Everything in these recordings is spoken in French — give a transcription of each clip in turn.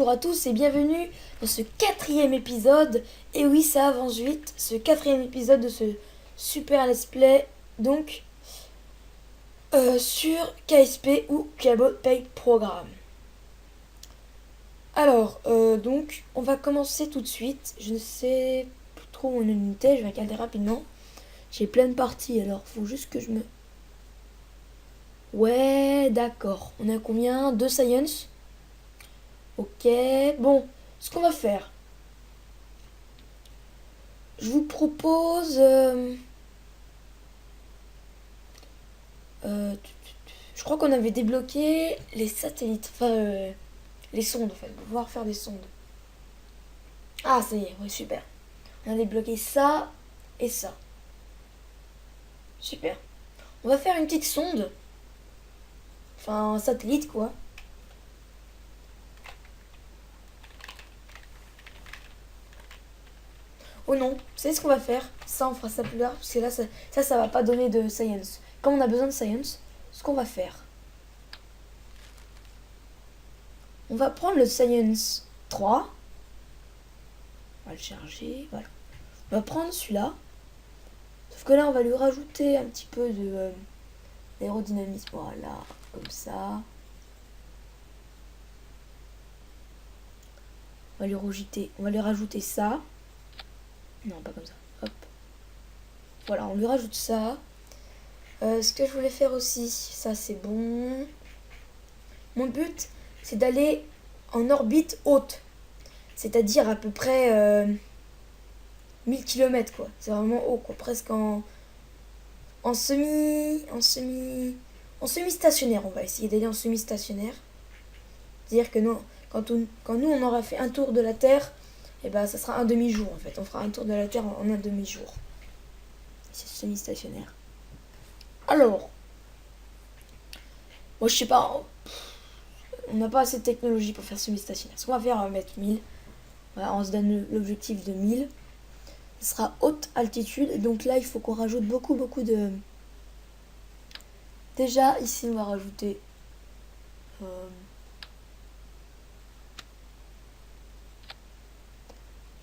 bonjour à tous et bienvenue dans ce quatrième épisode. Et oui, ça avance vite, ce quatrième épisode de ce super let's play, donc sur KSP ou Cable Pay Program. Alors, donc, on va commencer tout de suite. Je ne sais plus trop où on était, je vais regarder rapidement. J'ai plein de parties, alors faut juste que je me... Ouais, d'accord. On est à combien? 2 science. Ok, bon, ce qu'on va faire, je vous propose... je crois qu'on avait débloqué les satellites, enfin les sondes en fait, pouvoir faire des sondes. Ah, ça y est, oui, super. On a débloqué ça et ça. Super. On va faire une petite sonde, enfin un satellite quoi. Oh non, vous savez ce qu'on va faire? Ça, on fera ça plus tard, parce que là, ça va pas donner de science. Comme on a besoin de science, ce qu'on va faire, on va prendre le science 3. On va le charger, voilà. On va prendre celui-là. Sauf que là, on va lui rajouter un petit peu de d'aérodynamisme. Voilà, comme ça. On va lui rajouter ça. Non, pas comme ça. Hop. Voilà, on lui rajoute ça. Ce que je voulais faire aussi, ça c'est bon. Mon but, c'est d'aller en orbite haute. C'est-à-dire à peu près 1000 km quoi. C'est vraiment haut quoi. Presque en semi-stationnaire. On va essayer d'aller en semi-stationnaire. C'est-à-dire que non, quand nous on aura fait un tour de la Terre, et ben ça sera un demi-jour en fait. On fera un tour de la Terre en un demi-jour. C'est semi-stationnaire. Alors, moi je sais pas, on n'a pas assez de technologie pour faire semi-stationnaire. Ce qu'on va faire, on va mettre 1000. Voilà, on se donne l'objectif de 1000. Ce sera haute altitude. Donc là, il faut qu'on rajoute beaucoup de... Déjà, ici, on va rajouter...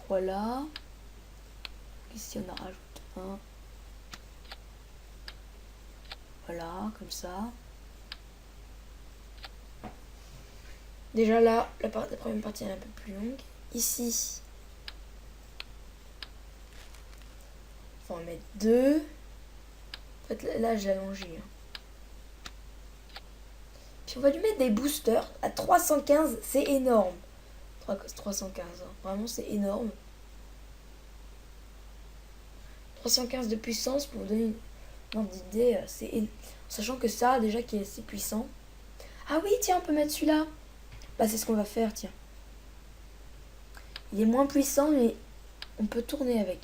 Voilà. Ici, on en rajoute un. Voilà, comme ça. Déjà là, la première partie est un peu plus longue. Ici, on va en mettre 2. En fait, là, j'ai allongé. Puis on va lui mettre des boosters à 315, c'est énorme. 315, hein. Vraiment, c'est énorme. 315 de puissance, pour vous donner une ordre d'idée, sachant que ça, déjà, qui est assez puissant. Ah oui, tiens, on peut mettre celui-là. Bah, c'est ce qu'on va faire, tiens. Il est moins puissant, mais on peut tourner avec.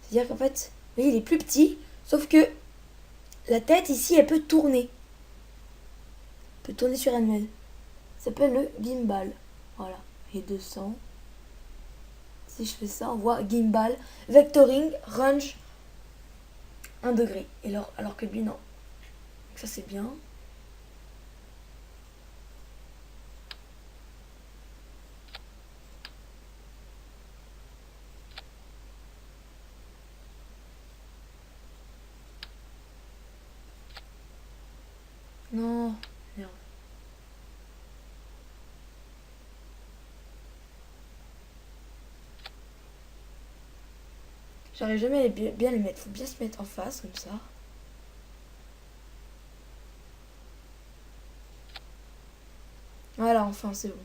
C'est-à-dire qu'en fait, vous voyez, il est plus petit, sauf que la tête, ici, elle peut tourner. Elle peut tourner sur elle-même. Ça s'appelle le gimbal. Voilà. Et 200. Si je fais ça, on voit gimbal, vectoring, range, 1 degré. Et alors que lui, non. Donc ça, c'est bien. Non, merde. J'arrive jamais à bien le mettre. Faut bien se mettre en face, comme ça. Voilà, enfin, c'est bon.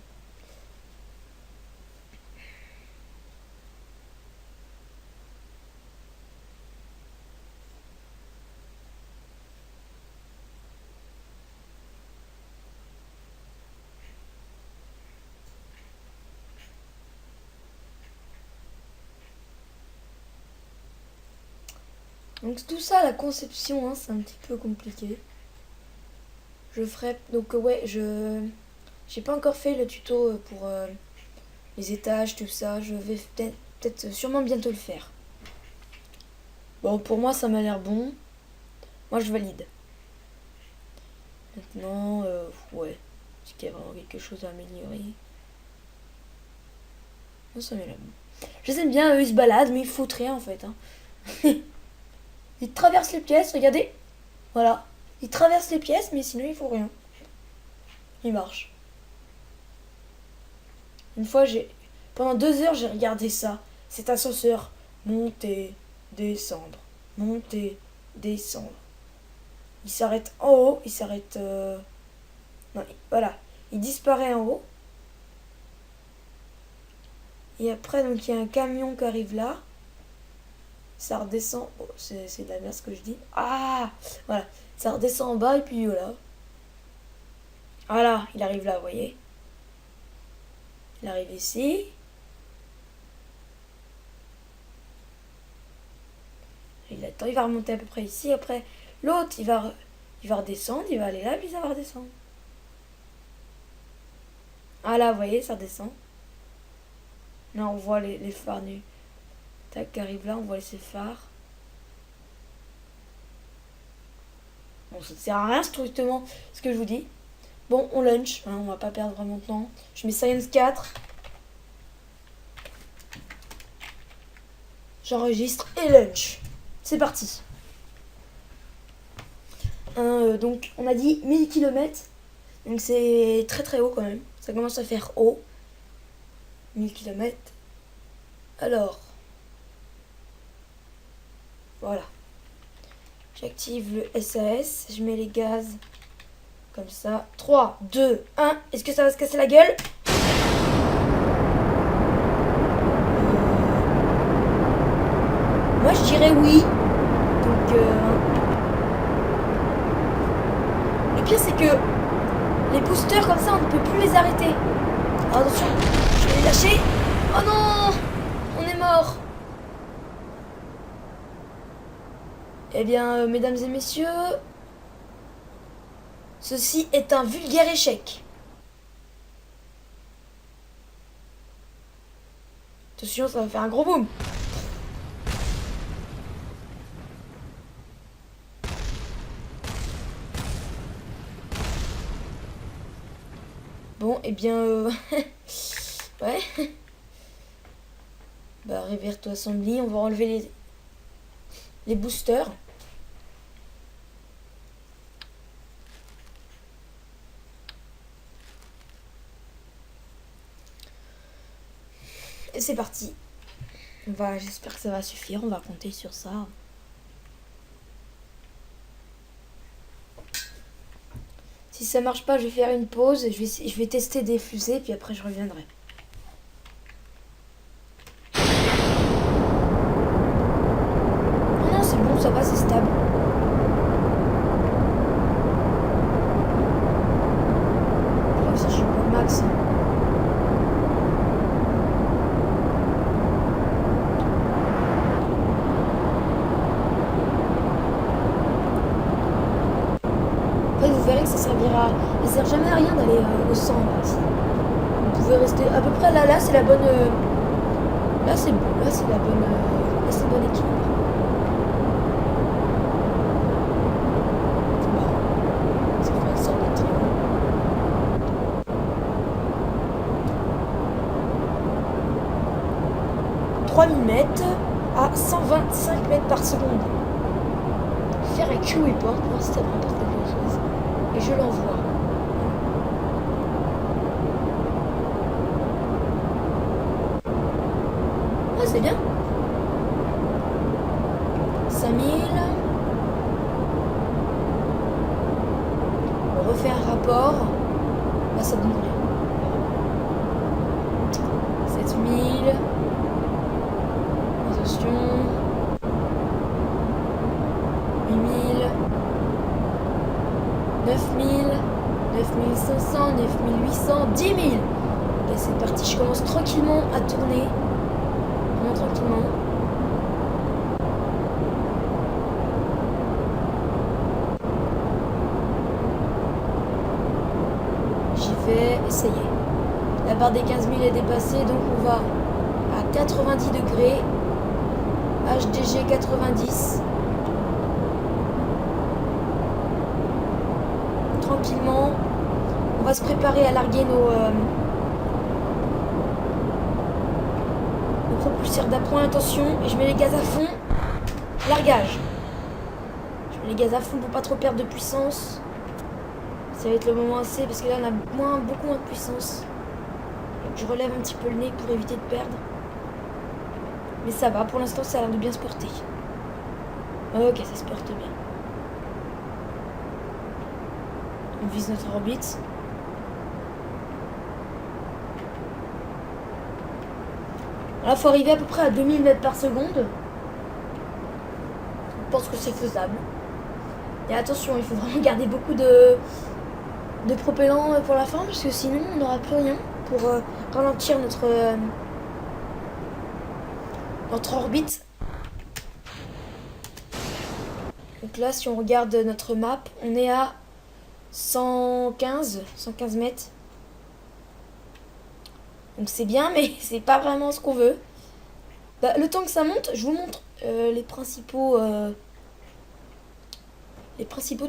Donc tout ça, la conception, hein, c'est un petit peu compliqué. Je ferai... Donc ouais, j'ai pas encore fait le tuto pour les étages, tout ça. Je vais peut-être sûrement bientôt le faire. Bon, pour moi, ça m'a l'air bon. Moi, je valide. Maintenant, ouais. Est-ce qu'il y a vraiment quelque chose à améliorer? Non, ça met là. Je les aime bien, eux ils se baladent, mais ils foutent rien en fait. Hein. Ils traversent les pièces, regardez. Voilà. Ils traversent les pièces, mais sinon ils font rien. Ils marchent. Une fois, pendant 2 heures, j'ai regardé ça. Cet ascenseur. Monter, descendre. Monter, descendre. Il s'arrête en haut. Il s'arrête... Non, voilà. Il disparaît en haut. Et après, donc, il y a un camion qui arrive là. Ça redescend. Oh, c'est de la merde ce que je dis. Ah, voilà. Ça redescend en bas et puis voilà. Voilà, il arrive là, vous voyez. Il arrive ici. Il attend, il va remonter à peu près ici. Après, l'autre, il va redescendre. Il va aller là, puis ça va redescendre. Ah là, vous voyez, ça redescend. Là, on voit les phares nus. Tac, qui arrive là, on voit ces phares. Bon, ça ne sert à rien strictement ce que je vous dis. Bon, on lunch, hein, on va pas perdre vraiment de temps. Je mets Science 4. J'enregistre et lunch. C'est parti. Donc, on a dit 1000 km. Donc, c'est très très haut quand même. Ça commence à faire haut. 1000 km. Alors. Voilà. J'active le SAS. Je mets les gaz. Comme ça. 3, 2, 1. Est-ce que ça va se casser la gueule? Moi, je dirais oui. Donc, le pire, c'est que les boosters, comme ça, on ne peut plus les arrêter. Alors, attention, je vais les lâcher. Oh non! On est mort. Eh bien, mesdames et messieurs, ceci est un vulgaire échec. Attention, ça va faire un gros boom. Bon, eh bien, ouais. Bah, réveille-toi, Assembly. On va enlever les boosters. Et c'est parti. J'espère que ça va suffire. On va compter sur ça. Si ça marche pas, je vais faire une pause. Je vais tester des fusées, puis après je reviendrai. Non, c'est bon, ça va, c'est stable. Bref, ça, je suis pas au max. Vous verrez que ça servira. Ça sert jamais à rien d'aller au centre. Vous pouvez rester à peu près là c'est la bonne. Là c'est bon, là c'est la bonne. Là c'est le bon équilibre. Bon, ça fait une sorte de triangle. « 3000 mètres à 125 mètres par seconde. Faire un Q report pour voir si ça me rapporte quelque chose. Et je l'envoie. Ah, c'est bien. 5000. On refait un rapport. Là, ça donne rien. 7000. Attention. 8000. 9000. 9500, 9800, 10 000. Ok, c'est parti, je commence tranquillement à tourner. Vraiment tranquillement. J'y vais, et ça y est. La barre des 15 000 est dépassée, donc on va à 90 degrés. HDG 90. Tranquillement. On va se préparer à larguer Propulseur d'appoint, attention, et je mets les gaz à fond. Largage. Je mets les gaz à fond pour pas trop perdre de puissance. Ça va être le moment assez parce que là on a beaucoup moins de puissance. Donc je relève un petit peu le nez pour éviter de perdre. Mais ça va, pour l'instant ça a l'air de bien se porter. Ok, ça se porte bien. On vise notre orbite. Là, faut arriver à peu près à 2000 mètres par seconde. Je pense que c'est faisable. Et attention, il faut vraiment garder beaucoup de propellant pour la fin, parce que sinon on n'aura plus rien pour ralentir notre orbite. Donc là, si on regarde notre map, on est à 115 mètres. Donc c'est bien, mais c'est pas vraiment ce qu'on veut. Bah, le temps que ça monte, je vous montre les principaux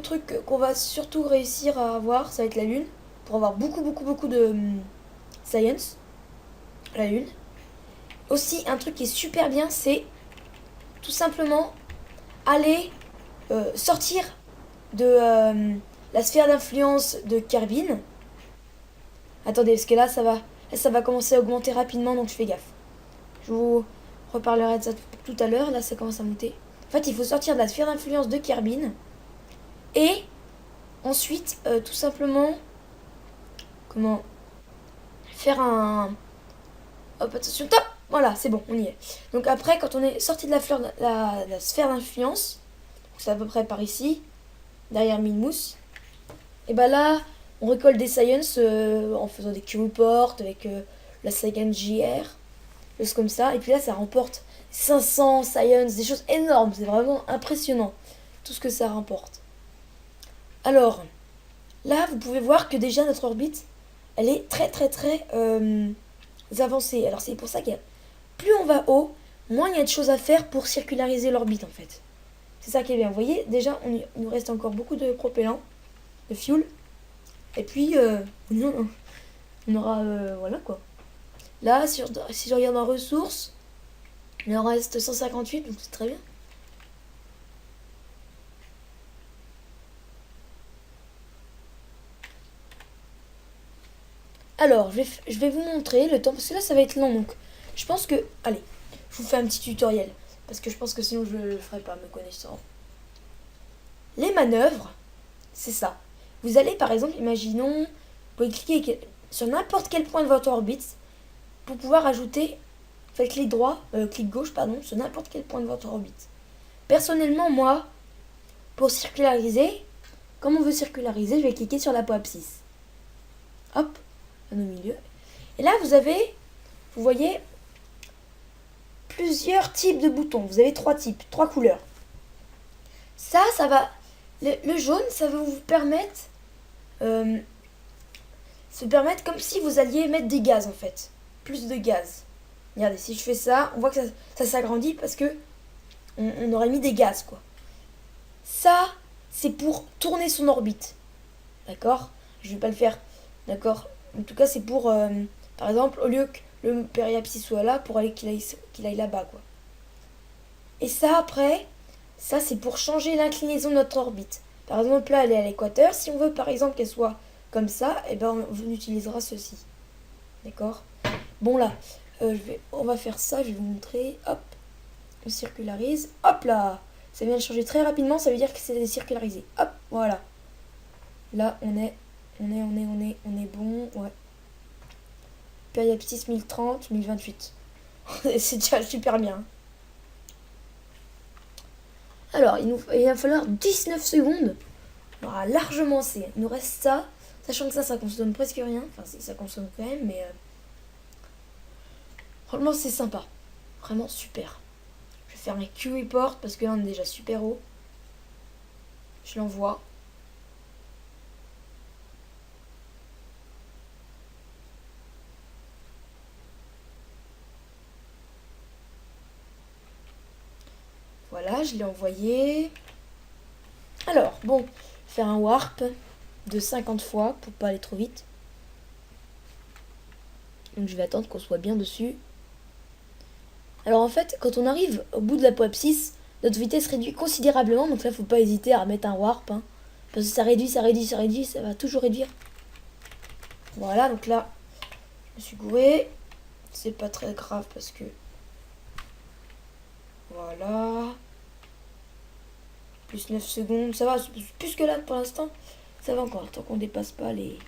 trucs qu'on va surtout réussir à avoir. Ça va être la Lune, pour avoir beaucoup de science. La Lune. Aussi, un truc qui est super bien, c'est tout simplement aller sortir de la sphère d'influence de Kerbin. Attendez, parce que là, ça va commencer à augmenter rapidement, donc je fais gaffe. Je vous reparlerai de ça tout à l'heure. Là, ça commence à monter. En fait, il faut sortir de la sphère d'influence de Kerbin. Et ensuite, tout simplement, faire un... Hop, attention, top. Voilà, c'est bon, on y est. Donc après, quand on est sorti de la sphère d'influence, c'est à peu près par ici, derrière Minmus, et bah là, on récolte des science en faisant des Q-reports avec la Science JR, des choses comme ça. Et puis là, ça remporte 500 science, des choses énormes. C'est vraiment impressionnant, tout ce que ça remporte. Alors, là, vous pouvez voir que déjà notre orbite, elle est très avancée. Alors c'est pour ça que plus on va haut, moins il y a de choses à faire pour circulariser l'orbite en fait. C'est ça qui est bien. Vous voyez, déjà, il nous reste encore beaucoup de propellant, de fuel. Et puis, on aura, voilà quoi. Là, si je regarde en ressources, il en reste 158, donc c'est très bien. Alors, je vais vous montrer le temps, parce que là, ça va être long, donc je pense que... Allez, je vous fais un petit tutoriel, parce que je pense que sinon, je ne le ferai pas, me connaissant. Les manœuvres, c'est ça. Vous allez, par exemple, imaginons, vous pouvez cliquer sur n'importe quel point de votre orbite pour pouvoir ajouter, faites clic gauche, pardon, sur n'importe quel point de votre orbite. Personnellement, moi, pour circulariser, comme on veut circulariser, je vais cliquer sur la poapsis. Hop, au milieu. Et là, vous voyez, plusieurs types de boutons. Vous avez 3 types, 3 couleurs. Ça va... Le jaune, ça va vous permettre... comme si vous alliez mettre des gaz, en fait. Plus de gaz. Regardez, si je fais ça, on voit que ça s'agrandit parce que on aurait mis des gaz, quoi. Ça, c'est pour tourner son orbite. D'accord? Je vais pas le faire. D'accord? En tout cas, c'est pour... par exemple, au lieu que le périapsis soit là, pour aller qu'il aille là-bas, quoi. Et ça, après... Ça, c'est pour changer l'inclinaison de notre orbite. Par exemple, là, elle est à l'équateur. Si on veut, par exemple, qu'elle soit comme ça, eh ben, on utilisera ceci. D'accord? Bon, là, on va faire ça. Je vais vous montrer. Hop. On circularise. Hop là. Ça vient de changer très rapidement. Ça veut dire que c'est circularisé. Hop, voilà. Là, on est bon. Ouais. Périapsis 1030, 1028. C'est déjà super bien. Alors, il va falloir 19 secondes. On aura largement assez. Il nous reste ça. Sachant que ça consomme presque rien. Enfin, ça consomme quand même, mais... Franchement, c'est sympa. Vraiment super. Je vais faire mes Q-report parce que là, on est déjà super haut. Je l'envoie. Voilà, je l'ai envoyé. Alors, bon, faire un warp de 50 fois pour pas aller trop vite. Donc je vais attendre qu'on soit bien dessus. Alors en fait, quand on arrive au bout de la POAP 6, notre vitesse réduit considérablement, donc là faut pas hésiter à mettre un warp, hein, parce que ça réduit, ça réduit, ça réduit, ça va toujours réduire. Voilà, donc là, je me suis gouré. C'est pas très grave parce que... Voilà. Plus 9 secondes, ça va, plus que là pour l'instant. Ça va encore, tant qu'on dépasse pas les...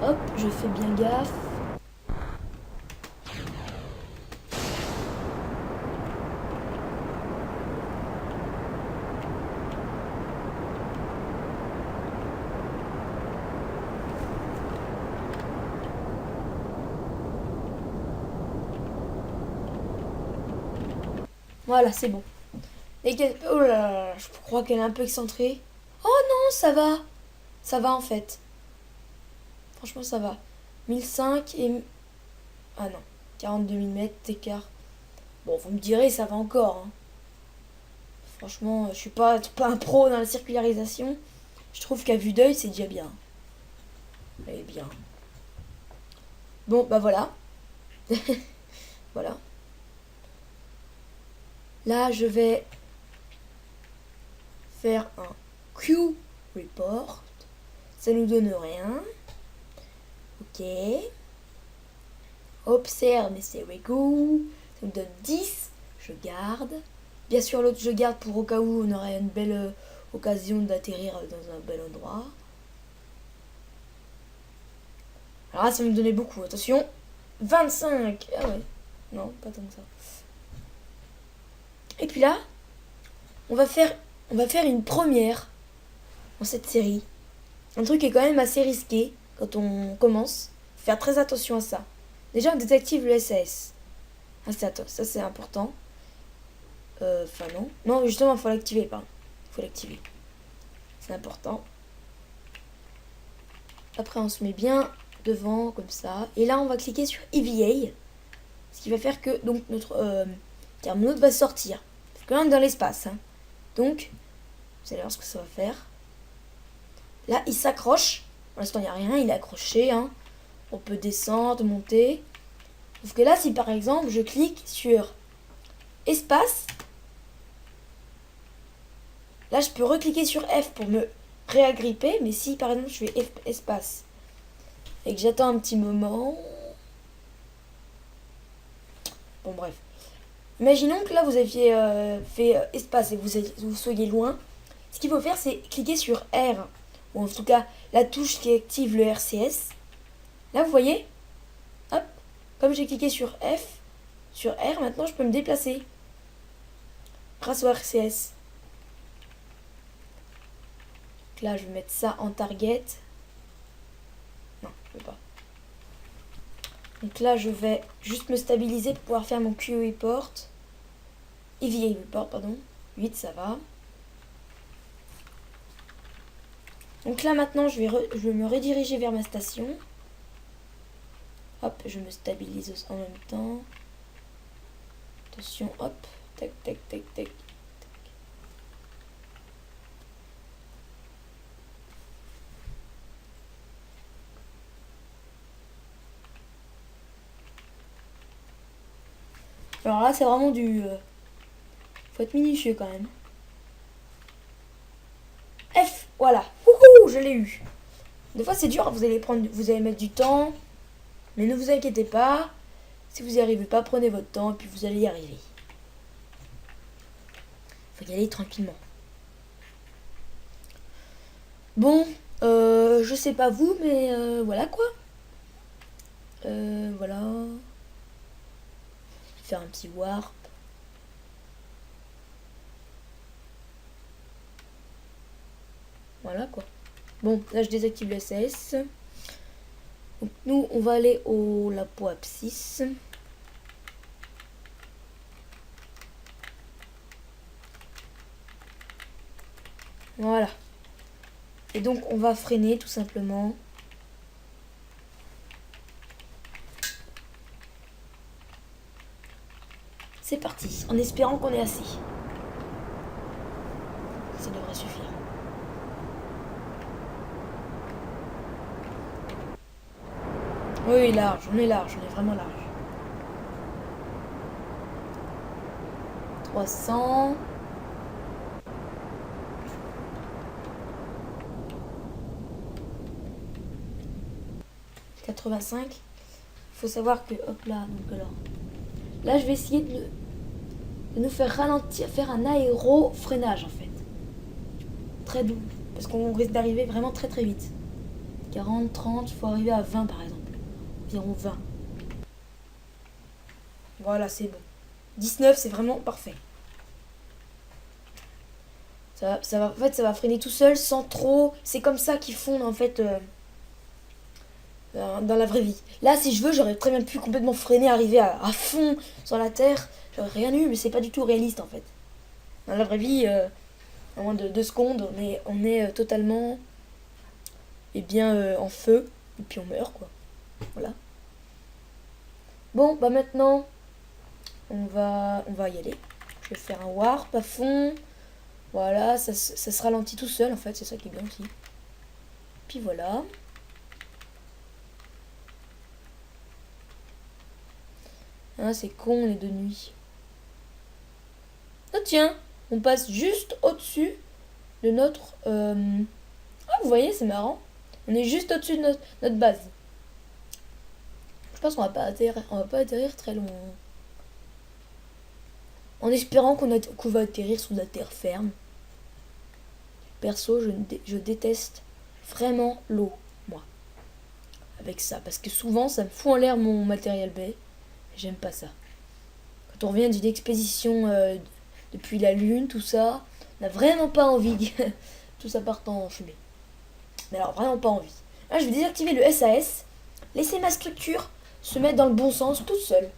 Hop, je fais bien gaffe. Voilà, c'est bon. Et oh là là, je crois qu'elle est un peu excentrée. Oh non, ça va. Ça va en fait. Franchement, ça va. 1005 et... Ah non, 42 mm d'écart. Bon, vous me direz, ça va encore. Hein. Franchement, je suis pas un pro dans la circularisation. Je trouve qu'à vue d'œil, c'est déjà bien. Elle est bien. Bon, bah voilà. Voilà. Là, je vais faire un Q report. Ça nous donne rien. Ok. Observe, mais c'est go. Ça nous donne 10. Je garde. Bien sûr, l'autre, je garde pour au cas où on aurait une belle occasion d'atterrir dans un bel endroit. Alors là, ça me donnait beaucoup. Attention. 25. Ah ouais. Non, pas tant que ça. Et puis là, on va faire une première dans cette série. Un truc qui est quand même assez risqué quand on commence. Faut faire très attention à ça. Déjà, on désactive le SAS. Ah, ça c'est important. Enfin non. Non, justement, il faut l'activer, pardon. Il faut l'activer. C'est important. Après, on se met bien devant, comme ça. Et là, on va cliquer sur EVA. Ce qui va faire que donc notre thermonaute va sortir. Parce que là, on est dans l'espace. Hein. Donc, vous allez voir ce que ça va faire. Là, il s'accroche. Pour l'instant, il n'y a rien. Il est accroché. Hein. On peut descendre, monter. Sauf que là, si par exemple, je clique sur espace, là, je peux recliquer sur F pour me réagripper. Mais si par exemple, je fais espace et que j'attends un petit moment... Bon, bref. Imaginons que là, vous aviez fait espace et vous soyez loin. Ce qu'il faut faire, c'est cliquer sur R. Ou en tout cas, la touche qui active le RCS. Là, vous voyez, hop, comme j'ai cliqué sur F, sur R, maintenant, je peux me déplacer. Grâce au RCS. Donc là, je vais mettre ça en target. Non, je ne peux pas. Donc là, je vais juste me stabiliser pour pouvoir faire mon QE report. EVA report, pardon. 8, ça va. Donc là, maintenant, je vais me rediriger vers ma station. Hop, je me stabilise en même temps. Attention, hop. Tac, tac, tac, tac. Alors là, c'est vraiment du... faut être minutieux quand même. F, voilà. Wouhou, je l'ai eu. Des fois, c'est dur, vous allez mettre du temps. Mais ne vous inquiétez pas. Si vous n'y arrivez pas, prenez votre temps et puis vous allez y arriver. Faut y aller tranquillement. Bon, je sais pas vous, mais voilà quoi. Voilà. Faire un petit warp. Voilà quoi. Bon, là je désactive le SAS. Donc nous, on va aller au la POAP 6. Voilà. Et donc on va freiner tout simplement. C'est parti, en espérant qu'on ait assez. ça devrait suffire. Oui, large, on est vraiment large. 300. « 85. Il faut savoir que, hop là, donc alors. Là, je vais essayer de nous faire ralentir, faire un aéro-freinage en fait. Très doux, parce qu'on risque d'arriver vraiment très très vite. 40, 30, il faut arriver à 20 par exemple. Environ 20. Voilà, c'est bon. 19, c'est vraiment parfait. En fait, ça va freiner tout seul sans trop. C'est comme ça qu'ils font en fait dans la vraie vie. Là, si je veux, j'aurais très bien pu complètement freiner, arriver à fond sur la terre. J'aurais rien eu, mais c'est pas du tout réaliste en fait. Dans la vraie vie, en moins de 2 secondes, on est totalement en feu. Et puis on meurt quoi. Voilà. Bon, bah maintenant, on va y aller. Je vais faire un warp à fond. Voilà, ça se ralentit tout seul en fait, c'est ça qui est bien aussi. Puis voilà. Ah, c'est con, on est de nuit. Ah tiens, on passe juste au-dessus de notre... Ah, vous voyez, c'est marrant. On est juste au-dessus de notre base. Je pense qu'on va pas atterrir très loin. En espérant qu'on va atterrir sous la terre ferme. Perso, je déteste vraiment l'eau, moi. Avec ça, parce que souvent, ça me fout en l'air mon matériel baie. J'aime pas ça. Quand on revient d'une expédition depuis la Lune, tout ça, on n'a vraiment pas envie que tout ça parte en fumée. Mais alors, vraiment pas envie. Là, je vais désactiver le SAS, laisser ma structure se mettre dans le bon sens toute seule.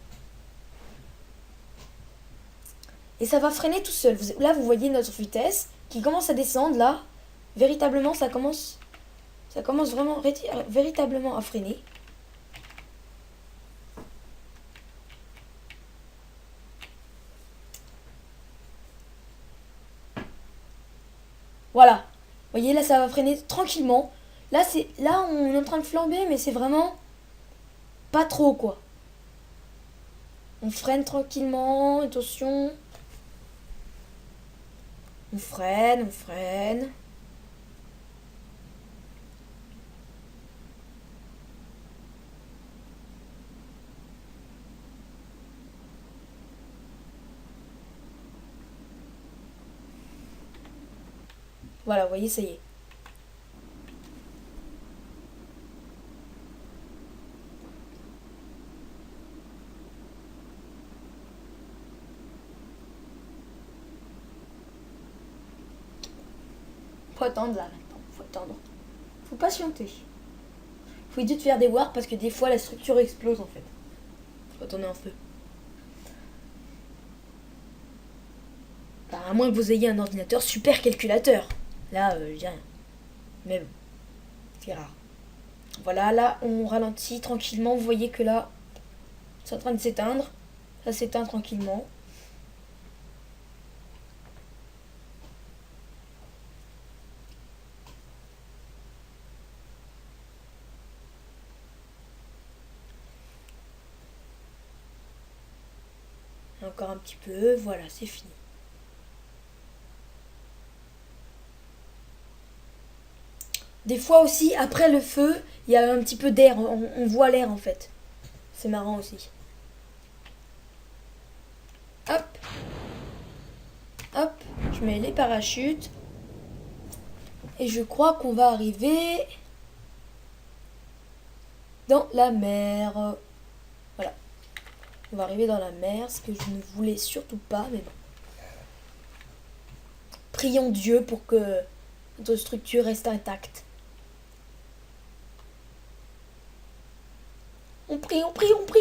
Et ça va freiner tout seul. Là, vous voyez notre vitesse qui commence à descendre, là. Véritablement, ça commence vraiment véritablement à freiner. Voilà. Vous voyez, là, ça va freiner tranquillement. Là, on est en train de flamber, mais c'est vraiment pas trop, quoi. On freine tranquillement, attention. On freine. Voilà, vous voyez, ça y est. Faut attendre là maintenant, faut attendre. Faut patienter. Faut éviter de faire des warps parce que des fois la structure explose en fait. Quand on est en feu. Enfin, à moins que vous ayez un ordinateur super calculateur. Là, je dis rien. Mais bon, c'est rare. Voilà, là on ralentit tranquillement. Vous voyez que là, c'est en train de s'éteindre. Ça s'éteint tranquillement. Encore un petit peu, voilà, c'est fini. Des fois aussi, après le feu, il y a un petit peu d'air, on voit l'air en fait. C'est marrant aussi. Hop. Hop, je mets les parachutes. Et je crois qu'on va arriver dans la mer. Voilà. On va arriver dans la mer, ce que je ne voulais surtout pas, mais bon. Prions Dieu pour que notre structure reste intacte. On prie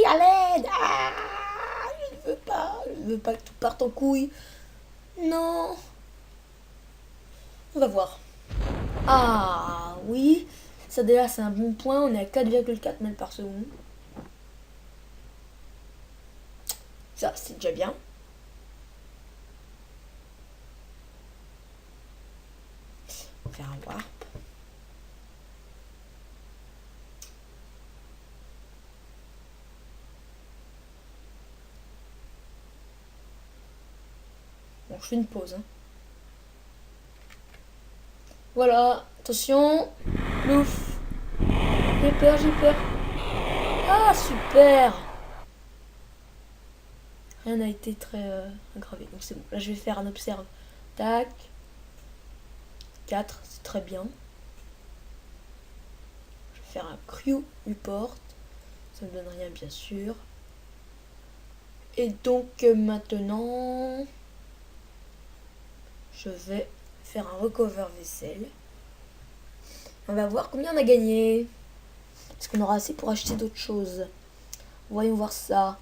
à l'aide. Ah, je ne veux pas que tout parte en couille. Non. On va voir. Ah oui, ça déjà c'est un bon point, on est à 4,4 mètres par seconde. Ça, c'est déjà bien. faire un warp. Bon, je fais une pause. Hein. Voilà, attention. Plouf. J'ai peur, j'ai peur. Ah, super. Rien n'a été très aggravé, donc c'est bon. Là, je vais faire un observe. Tac. 4, c'est très bien. Je vais faire un crew report. Ça ne me donne rien, bien sûr. Et donc, maintenant, je vais faire un recover vaisselle. On va voir combien on a gagné. Est-ce qu'on aura assez pour acheter d'autres choses? Voyons voir ça.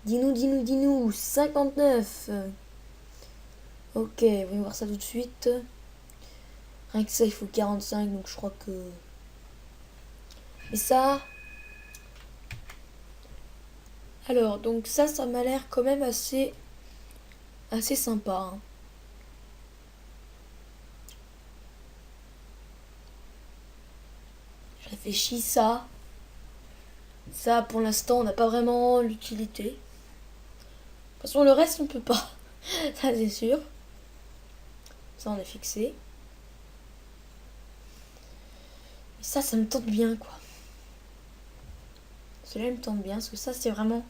Dis-nous, dis-nous, dis-nous. 59. Ok, voyons voir ça tout de suite. Rien que ça, il faut 45, donc je crois que... Et ça... Alors, donc ça m'a l'air quand même assez sympa. Hein. Je réfléchis ça. Ça, pour l'instant, on n'a pas vraiment l'utilité. De toute façon, le reste, on peut pas. Ça, c'est sûr. Ça, on est fixé. Et ça me tente bien, quoi. Celui-là, il me tente bien, parce que ça, c'est vraiment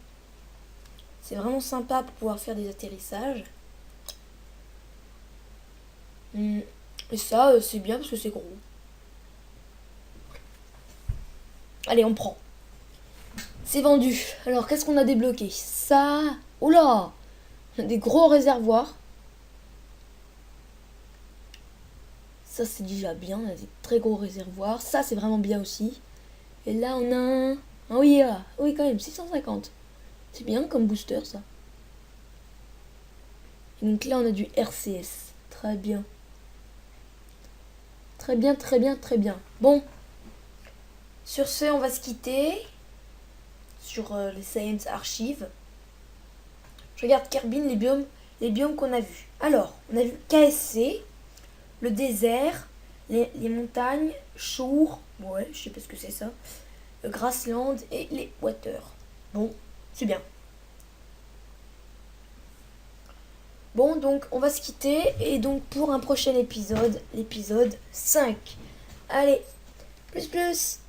sympa pour pouvoir faire des atterrissages. Et ça, c'est bien parce que c'est gros. Allez, on prend. C'est vendu. Alors, qu'est-ce qu'on a débloqué? Ça... Oula! Des gros réservoirs. Ça, c'est déjà bien. On a des très gros réservoirs. Ça, c'est vraiment bien aussi. Et là, on a un... Ah oui, oui, quand même, 650. C'est bien comme booster, ça. Et donc là, on a du RCS. Très bien. Très bien, très bien, très bien. Bon. Sur ce, on va se quitter. Sur les Science Archives. Je regarde Kerbin, les biomes qu'on a vus. Alors, on a vu KSC, le désert, les montagnes, Shore, ouais, je sais pas ce que c'est ça, le Grassland et les Water. Bon, c'est bien. Bon, donc on va se quitter et donc pour un prochain épisode, l'épisode 5. Allez, plus plus.